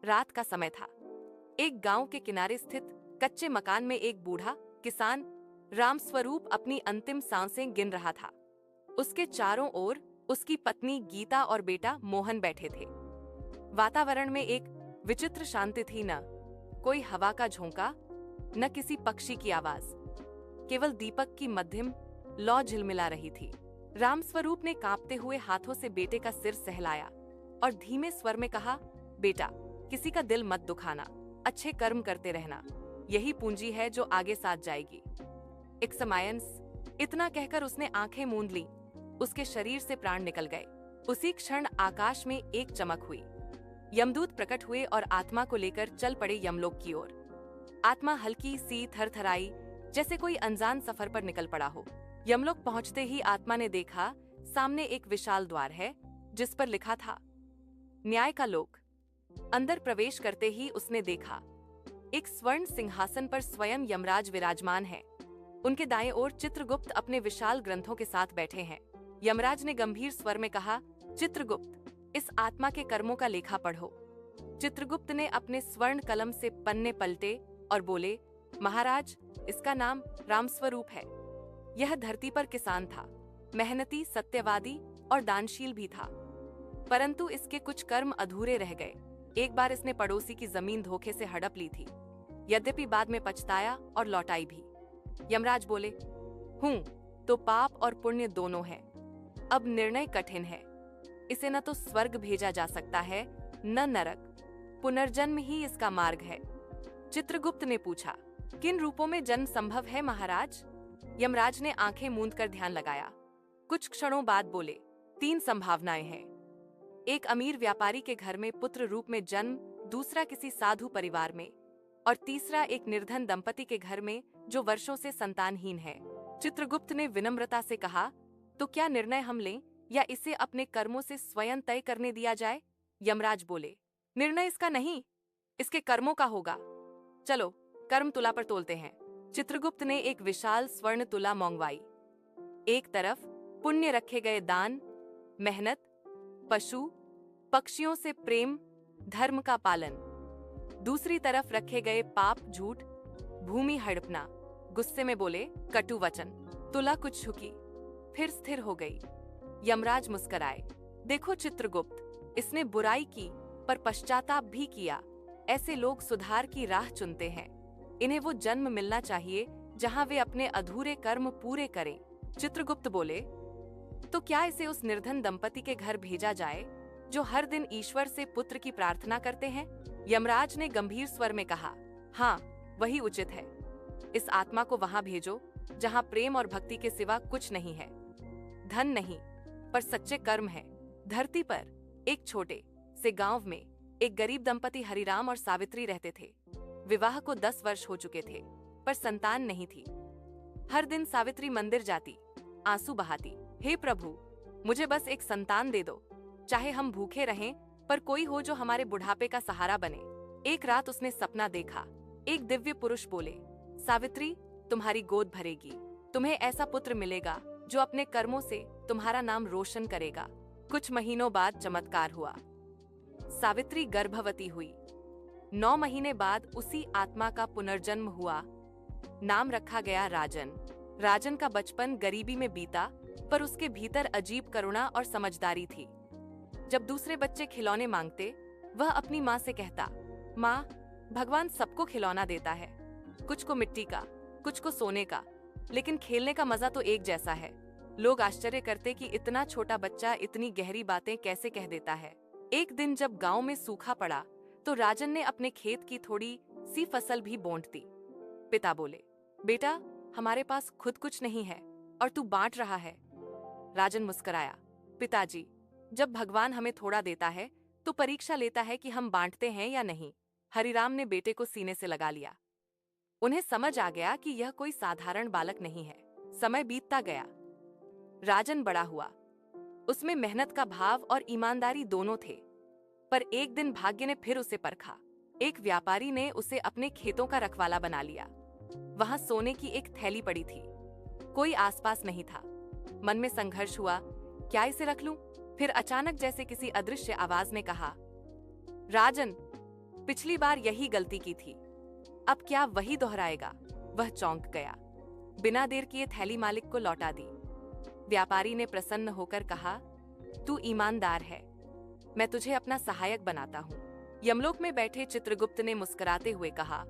रात का समय था। एक गांव के किनारे स्थित कच्चे मकान में एक बूढ़ा किसान रामस्वरूप अपनी अंतिम सांसें गिन रहा था। उसके चारों ओर उसकी पत्नी गीता और बेटा मोहन बैठे थे। वातावरण में एक विचित्र शांति थी, न कोई हवा का झोंका, न किसी पक्षी की आवाज। केवल दीपक की मध्यम लौ झिलमिला रही थी। रामस्वरूप ने कांपते हुए हाथों से बेटे का सिर सहलाया और धीमे स्वर में कहा, बेटा, किसी का दिल मत दुखाना, अच्छे कर्म करते रहना, यही पूंजी है जो आगे साथ जाएगी। एक समायंस, इतना कहकर उसने आंखें मूंद ली। उसके शरीर से प्राण निकल गए। उसी क्षण आकाश में एक चमक हुई। यमदूत प्रकट हुए और आत्मा को लेकर चल पड़े यमलोक की ओर। आत्मा हल्की सी थरथराई, जैसे कोई अनजान सफर पर निकल पड़ा हो। यमलोक पहुंचते ही आत्मा ने देखा, सामने एक विशाल द्वार है जिस पर लिखा था, न्याय का लोक। अंदर प्रवेश करते ही उसने देखा, एक स्वर्ण सिंहासन पर स्वयं यमराज विराजमान है। उनके दाएं ओर चित्रगुप्त अपने विशाल ग्रंथों के साथ बैठे हैं। यमराज ने गंभीर स्वर में कहा, चित्रगुप्त, इस आत्मा के कर्मों का लेखा पढ़ो। चित्रगुप्त ने अपने स्वर्ण कलम से पन्ने पलटे और बोले, महाराज, इसका नाम रामस्वरूप है। यह धरती पर किसान था, मेहनती, सत्यवादी और दानशील भी था, परंतु इसके कुछ कर्म अधूरे रह गए। एक बार इसने पड़ोसी की जमीन धोखे से हड़प ली थी, यद्यपि बाद में पछताया और लौटाई भी। यमराज बोले, तो पाप और पुण्य दोनों है। अब निर्णय कठिन है। इसे न तो स्वर्ग भेजा जा सकता है, न नरक। पुनर्जन्म ही इसका मार्ग है। चित्रगुप्त ने पूछा, किन रूपों में जन्म संभव है महाराज? यमराज ने आंखें मूंद कर ध्यान लगाया। कुछ क्षणों बाद बोले, 3 संभावनाएं हैं। एक अमीर व्यापारी के घर में पुत्र रूप में जन्म, दूसरा किसी साधु परिवार में, और तीसरा एक निर्धन दंपति के घर में जो वर्षों से संतानहीन है। चित्रगुप्त ने विनम्रता से कहा, तो क्या निर्णय हम लें या इसे अपने कर्मों से स्वयं तय करने दिया जाए? यमराज बोले, निर्णय इसका नहीं, इसके कर्मों का होगा। चलो कर्म तुला पर तोलते हैं। चित्रगुप्त ने एक विशाल स्वर्ण तुला मंगवाई। एक तरफ पुण्य रखे गए दान, मेहनत, पशु पक्षियों से प्रेम, धर्म का पालन। दूसरी तरफ रखे गए पाप, झूठ, भूमि हड़पना। गुस्से में बोले कटु वचन। तुला कुछ झुकी, फिर स्थिर हो गई। यमराज मुस्कुराए, देखो चित्रगुप्त, इसने बुराई की पर पश्चाताप भी किया। ऐसे लोग सुधार की राह चुनते हैं। इन्हें वो जन्म मिलना चाहिए जहां वे अपने अधूरे कर्म पूरे करें। चित्रगुप्त बोले, तो क्या इसे उस निर्धन दंपति के घर भेजा जाए जो हर दिन ईश्वर से पुत्र की प्रार्थना करते हैं? यमराज ने गंभीर स्वर में कहा, हाँ, वही उचित है। इस आत्मा को वहां भेजो जहां प्रेम और भक्ति के सिवा कुछ नहीं है। धन नहीं, पर सच्चे कर्म है। धरती पर एक छोटे से गांव में एक गरीब दंपति हरिराम और सावित्री रहते थे। विवाह को 10 वर्ष हो चुके थे, पर संतान नहीं थी। हर दिन सावित्री मंदिर जाती, आंसू बहाती, हे प्रभु, मुझे बस एक संतान दे दो, चाहे हम भूखे रहें, पर कोई हो जो हमारे बुढ़ापे का सहारा बने। एक रात उसने सपना देखा। एक दिव्य पुरुष बोले, सावित्री, तुम्हारी गोद भरेगी, तुम्हें ऐसा पुत्र मिलेगा जो अपने कर्मों से तुम्हारा नाम रोशन करेगा। कुछ महीनों बाद चमत्कार हुआ। सावित्री गर्भवती हुई। 9 महीने बाद उसी आत्मा का पुनर्जन्म हुआ। नाम रखा गया राजन। राजन का बचपन गरीबी में बीता, पर उसके भीतर अजीब करुणा और समझदारी थी। जब दूसरे बच्चे खिलौने मांगते, वह अपनी माँ से कहता, माँ, भगवान सबको खिलौना देता है, कुछ को मिट्टी का, कुछ को सोने का, लेकिन खेलने का मजा तो एक जैसा है। लोग आश्चर्य करते कि इतना छोटा बच्चा इतनी गहरी बातें कैसे कह देता है। एक दिन जब गांव में सूखा पड़ा, तो राजन ने अपने खेत की थोड़ी सी फसल भी बौंट दी। पिता बोले, बेटा, हमारे पास खुद कुछ नहीं है और तू बांट रहा है। राजन मुस्कुराया, पिताजी, जब भगवान हमें थोड़ा देता है तो परीक्षा लेता है कि हम बांटते हैं या नहीं। हरिराम ने बेटे को सीने से लगा लिया। उन्हें समझ आ गया कि यह कोई साधारण बालक नहीं है। समय बीतता गया। राजन बड़ा हुआ। उसमें मेहनत का भाव और ईमानदारी दोनों थे। पर एक दिन भाग्य ने फिर उसे परखा। एक व्यापारी ने उसे अपने खेतों का रखवाला बना लिया। वहां सोने की एक थैली पड़ी थी। कोई आसपास नहीं था। मन में संघर्ष हुआ, क्या इसे रख लूं? फिर अचानक जैसे किसी अदृश्य आवाज ने कहा, राजन, पिछली बार यही गलती की थी, अब क्या वही दोहराएगा? वह चौंक गया। बिना देर किए थैली मालिक को लौटा दी। व्यापारी ने प्रसन्न होकर कहा, तू ईमानदार है, मैं तुझे अपना सहायक बनाता हूँ। यमलोक में बैठे चित्रगुप्त ने मुस्कुराते हुए कहा,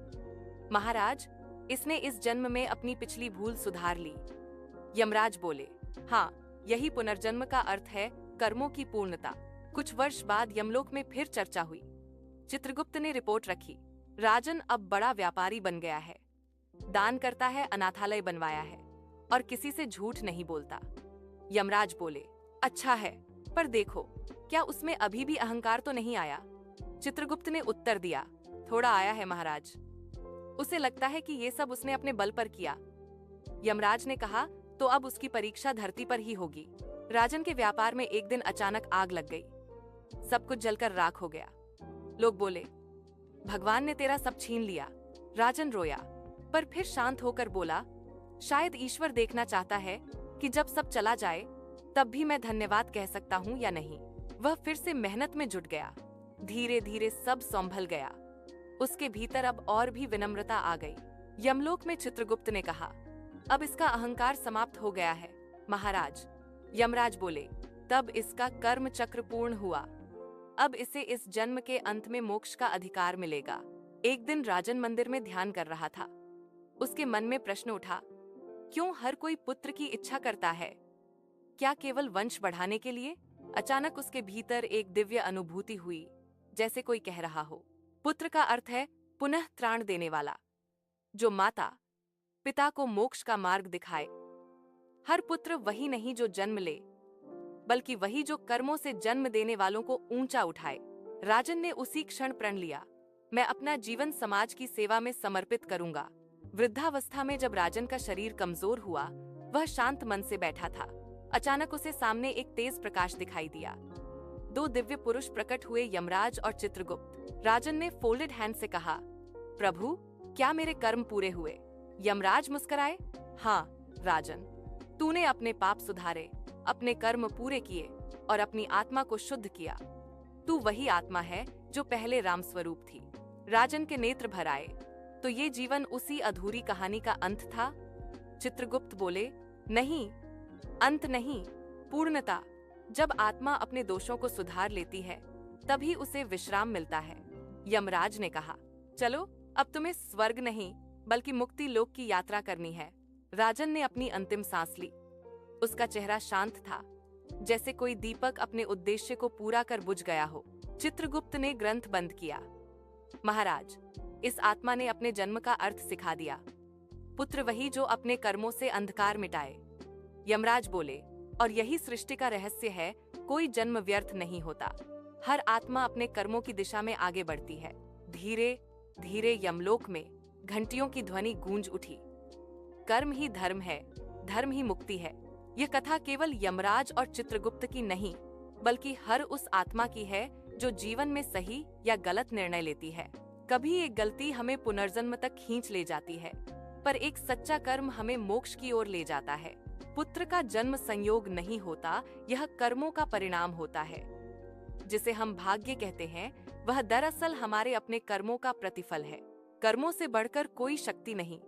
महाराज, इसने इस जन्म में अपनी पिछली भूल सुधार ली। यमराज बोले, हाँ, यही पुनर्जन्म का अर्थ है, कर्मों की पूर्णता। कुछ वर्ष बाद यमलोक में फिर चर्चा हुई। चित्रगुप्त ने रिपोर्ट रखी, राजन अब बड़ा व्यापारी बन गया है, दान करता है, अनाथालय बनवाया है और किसी से झूठ नहीं बोलता। यमराज बोले, अच्छा है, पर देखो, क्या उसमें अभी भी अहंकार तो नहीं आया? चित्रगुप्त ने उत्तर दिया, थोड़ा आया है महाराज। उसे लगता है कि ये सब उसने अपने बल पर किया। यमराज ने कहा, तो अब उसकी परीक्षा धरती पर ही होगी। राजन के व्यापार में एक दिन अचानक आग लग गई, सब कुछ जलकर राख हो गया। लोग बोले, भगवान ने तेरा सब छीन लिया। राजन रोया, पर फिर शांत होकर बोला, शायद ईश्वर देखना चाहता है कि जब सब चला जाए तब भी मैं धन्यवाद कह सकता हूँ या नहीं। वह फिर से मेहनत में जुट गया। धीरे धीरे सब संभल गया। उसके भीतर अब और भी विनम्रता आ गई। यमलोक में चित्रगुप्त ने कहा, अब इसका अहंकार समाप्त हो गया है महाराज। यमराज बोले, तब इसका कर्म चक्र पूर्ण हुआ। अब इसे इस जन्म के अंत में मोक्ष का अधिकार मिलेगा। एक दिन राजन मंदिर में ध्यान कर रहा था। उसके मन में प्रश्न उठा, क्यों हर कोई पुत्र की इच्छा करता है? क्या केवल वंश बढ़ाने के लिए? अचानक उसके भीतर एक दिव्य अनुभूति हुई, जैसे कोई कह रहा हो, पुत्र का अर्थ है पुनः त्राण देने वाला, जो माता पिता को मोक्ष का मार्ग दिखाए। हर पुत्र वही नहीं जो जन्म ले, बल्कि वही जो कर्मों से जन्म देने वालों को ऊंचा उठाए। राजन ने उसी क्षण प्रण लिया, मैं अपना जीवन समाज की सेवा में समर्पित करूंगा। वृद्धावस्था में जब राजन का शरीर कमजोर हुआ, वह शांत मन से बैठा था। अचानक उसे सामने एक तेज प्रकाश दिखाई दिया। दो दिव्य पुरुष प्रकट हुए, यमराज और चित्रगुप्त। राजन ने फोल्डेड हैंड से कहा, प्रभु, क्या मेरे कर्म पूरे हुए? यमराज मुस्कुराए, हाँ राजन, तूने अपने पाप सुधारे, अपने कर्म पूरे किए और अपनी आत्मा को शुद्ध किया। तू वही आत्मा है जो पहले राम स्वरूप थी। राजन के नेत्र भर आए, तो ये जीवन उसी अधूरी कहानी का अंत था? चित्रगुप्त बोले, नहीं, अंत नहीं, पूर्णता। जब आत्मा अपने दोषों को सुधार लेती है, तभी उसे विश्राम मिलता है। यमराज ने कहा, चलो, अब तुम्हें स्वर्ग नहीं बल्कि मुक्ति लोक की यात्रा करनी है। राजन ने अपनी अंतिम सांस ली। उसका चेहरा शांत था, जैसे कोई दीपक अपने उद्देश्य को पूरा कर बुझ गया हो। चित्रगुप्त ने ग्रंथ बंद किया। महाराज, इस आत्मा ने अपने जन्म का अर्थ सिखा दिया। पुत्र वही जो अपने कर्मों से अंधकार मिटाए। यमराज बोले, और यही सृष्टि का रहस्य है, कोई जन्म व्यर्थ नहीं होता। हर आत्मा अपने कर्मों की दिशा में आगे बढ़ती है। धीरे धीरे यमलोक में घंटियों की ध्वनि गूंज उठी। कर्म ही धर्म है, धर्म ही मुक्ति है। यह कथा केवल यमराज और चित्रगुप्त की नहीं, बल्कि हर उस आत्मा की है जो जीवन में सही या गलत निर्णय लेती है। कभी एक गलती हमें पुनर्जन्म तक खींच ले जाती है, पर एक सच्चा कर्म हमें मोक्ष की ओर ले जाता है। पुत्र का जन्म संयोग नहीं होता, यह कर्मों का परिणाम होता है। जिसे हम भाग्य कहते हैं, वह दरअसल हमारे अपने कर्मों का प्रतिफल है। कर्मों से बढ़कर कोई शक्ति नहीं।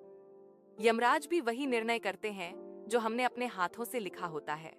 यमराज भी वही निर्णय करते हैं जो हमने अपने हाथों से लिखा होता है।